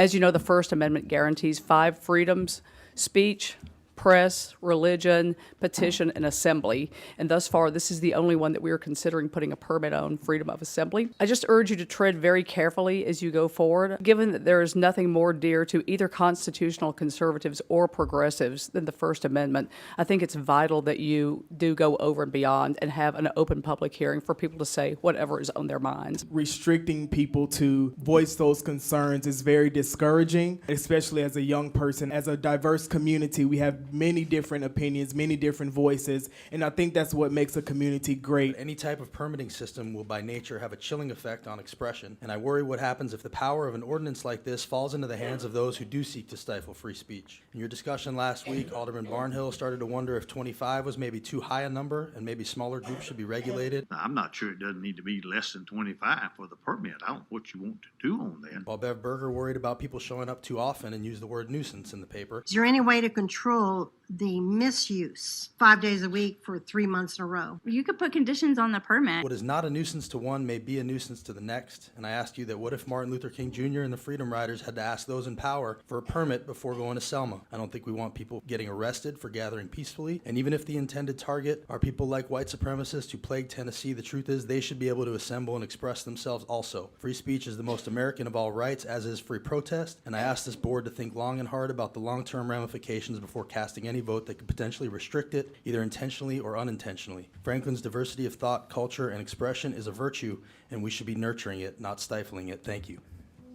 As you know, the First Amendment guarantees 5 freedoms: speech, press, religion, petition, and assembly. And thus far, this is the only one that we are considering putting a permit on: freedom of assembly. I just urge you to tread very carefully as you go forward, given that there is nothing more dear to either constitutional conservatives or progressives than the First Amendment. I think it's vital that you do go over and beyond and have an open public hearing for people to say whatever is on their minds. Restricting people to voice those concerns is very discouraging, especially as a young person. As a diverse community, we have many different opinions, many different voices, and I think that's what makes a community great. Any type of permitting system will by nature have a chilling effect on expression, and I worry what happens if the power of an ordinance like this falls into the hands of those who do seek to stifle free speech. In your discussion last week, Alderman Barnhill started to wonder if 25 was maybe too high a number and maybe smaller groups should be regulated. I'm not sure it doesn't need to be less than 25 for the permit. I don't know what you want to do on that. While Bev Berger worried about people showing up too often and used the word nuisance in the paper. Is there any way to control the misuse 5 days a week for 3 months in a row? You could put conditions on the permit. What is not a nuisance to one may be a nuisance to the next. And I asked you that what if Martin Luther King Jr. and the Freedom Riders had to ask those in power for a permit before going to Selma? I don't think we want people getting arrested for gathering peacefully. And even if the intended target are people like white supremacists who plague Tennessee, the truth is they should be able to assemble and express themselves also. Free speech is the most American of all rights, as is free protest. And I asked this board to think long and hard about the long-term ramifications before casting any vote that could potentially restrict it, either intentionally or unintentionally. Franklin's diversity of thought, culture, and expression is a virtue, and we should be nurturing it, not stifling it. Thank you.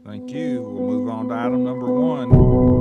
Thank you. We'll move on to item number 1.